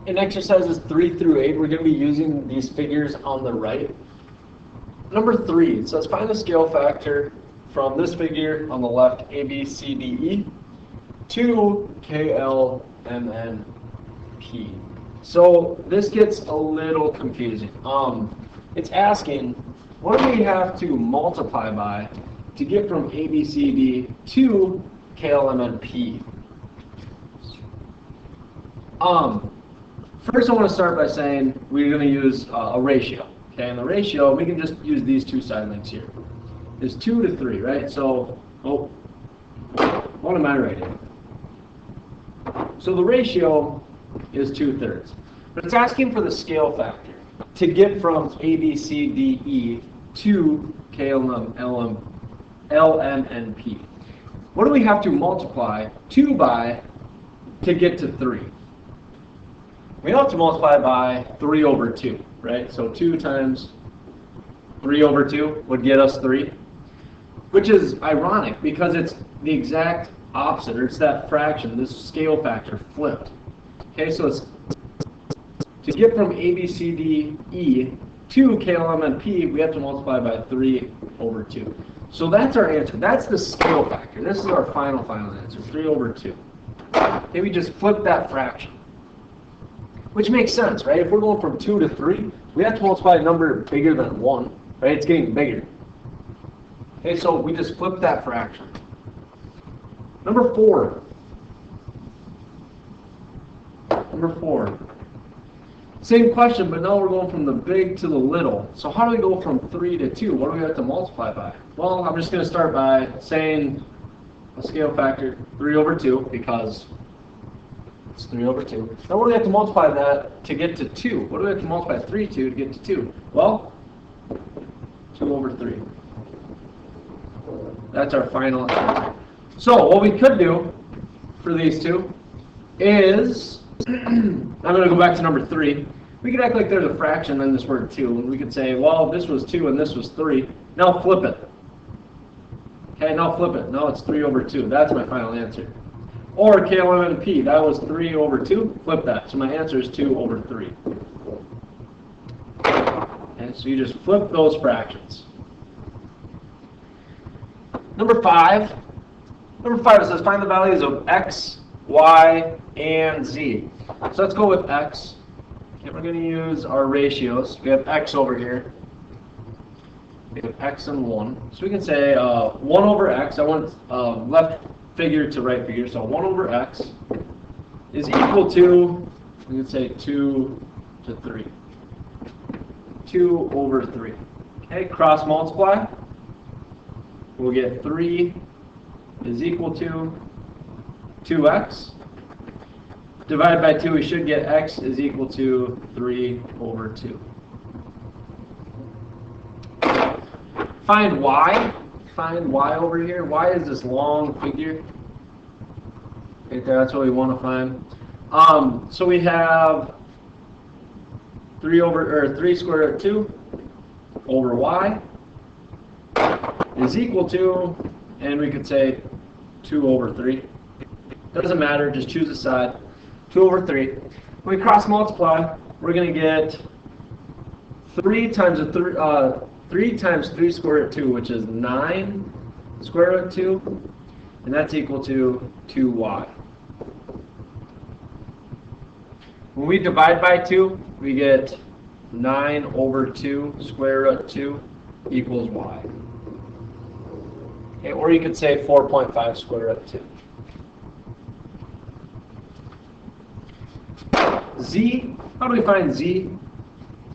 in exercises 3 through 8, we're going to be using these figures on the right. Number 3, it says find the scale factor from this figure on the left, A, B, C, D, E, to K, L, M, N, P. So this gets a little confusing. It's asking, what do we have to multiply by to get from A, B, C, D to K, L, M, N, P? First I want to start by saying we're going to use a ratio. Okay, and the ratio, we can just use these two side lengths here. It's 2 to 3, right? So, what am I writing? So the ratio is 2/3. But it's asking for the scale factor to get from A, B, C, D, E to K, L, M, N, P. What do we have to multiply 2 by to get to 3? We have to multiply by 3 over 2, right? So 2 times 3 over 2 would get us 3, which is ironic because it's the exact opposite, or it's that fraction, this scale factor flipped. Okay, so it's to get from A, B, C, D, E to K, L, M, N, P, we have to multiply by 3 over 2. So that's our answer. That's the scale factor. This is our final answer, 3 over 2. Okay, we just flip that fraction. Which makes sense, right? If we're going from 2 to 3, we have to multiply a number bigger than 1, right? It's getting bigger. Okay, so we just flip that fraction. Number 4. Same question, but now we're going from the big to the little. So how do we go from 3 to 2? What do we have to multiply by? Well, I'm just going to start by saying a scale factor 3 over 2 because it's 3 over 2. Now what do we have to multiply that to get to 2? What do we have to multiply 3 to get to 2? Well, 2 over 3. That's our final answer. So what we could do for these two is, I'm going to go back to number 3. We could act like there's a fraction in this word 2, and we could say, well, this was 2 and this was 3. Now flip it. Okay, now flip it. Now it's 3 over 2. That's my final answer. Or K, L, M, N, P. That was 3 over 2. Flip that. So my answer is 2 over 3. Okay, so you just flip those fractions. Number 5. Number 5, it says find the values of x, y, and z. So let's go with x. Okay, we're going to use our ratios. We have x over here. We have x and 1. So we can say 1 over x. I want left figure to right figure. So 1 over x is equal to, we can say 2 to 3. 2 over 3. Okay, cross multiply. We'll get 3 is equal to 2x. Divided by 2, we should get x is equal to 3 over 2. Find y. Find y over here. Y is this long figure. Right there, that's what we want to find. So we have 3 square root of 2 over y is equal to, and we could say 2 over 3. Doesn't matter, just choose a side. 2 over 3. When we cross multiply, we're going to get 3 times 3 square root of 2, which is 9 square root of 2, and that's equal to 2y. When we divide by 2, we get 9 over 2 square root of 2 equals y. Okay, or you could say 4.5 square root of 2. Z, how do we find z?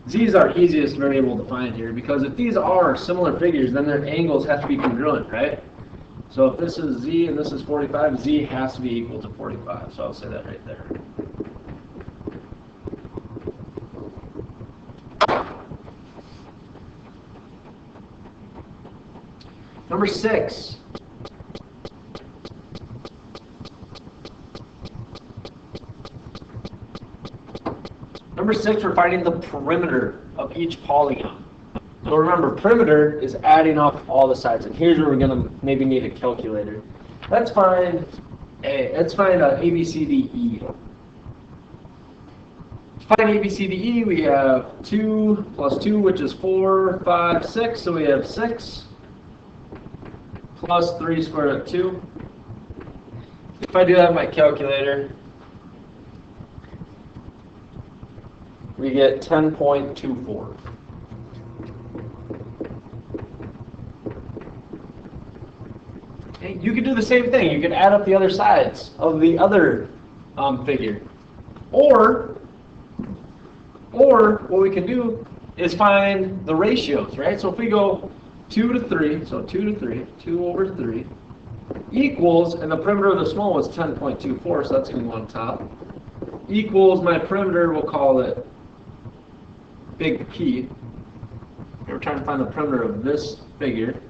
Z is our easiest variable to find here because if these are similar figures, then their angles have to be congruent, right? So if this is z and this is 45, z has to be equal to 45. So I'll say that right there. Number 6. Number 6, we're finding the perimeter of each polygon. So remember, perimeter is adding up all the sides, and here's where we're going to maybe need a calculator. Let's find A, B, C, D, E. Find ABCDE, we have 2 plus 2, which is 4, 5, 6, so we have 6 plus 3 squared root of 2. If I do that in my calculator, we get 10.24. You could do the same thing. You could add up the other sides of the other figure. Or what we can do is find the ratios, right? So if we go 2 to 3, so 2 to 3, 2 over 3, equals, and the perimeter of the small was 10.24, so that's going to go on top, equals my perimeter, we'll call it big P. We're trying to find the perimeter of this figure.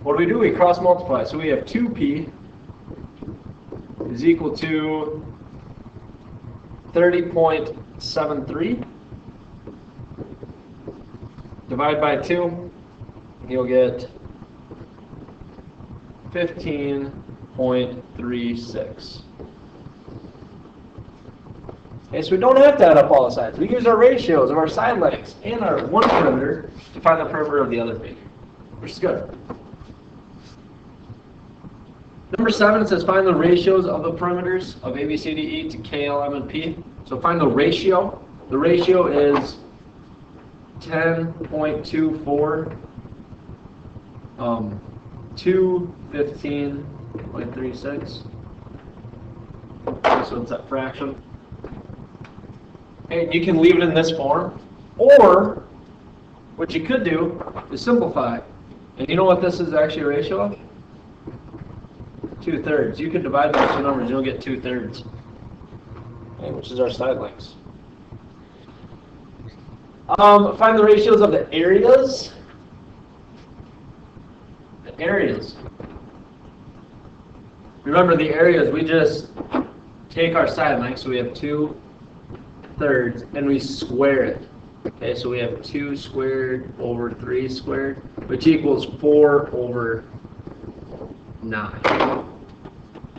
What do? We cross multiply. So we have 2P is equal to 30.73. Divide by 2, you'll get 15.36. Okay, so we don't have to add up all the sides. We use our ratios of our side lengths and our one perimeter to find the perimeter of the other figure, which is good. Number 7, it says find the ratios of the perimeters of A, B, C, D, E to K, L, M, and P. So find the ratio. The ratio is 10.24 to 15.36. So it's that fraction. And you can leave it in this form. Or what you could do is simplify. And you know what this is actually a ratio of? 2/3. You can divide those two numbers, you'll get 2/3, okay, which is our side lengths. Find the ratios of the areas. The areas. Remember the areas, we just take our side length, so we have 2/3, and we square it. Okay, so we have 2 squared over 3 squared, which equals 4 over 9.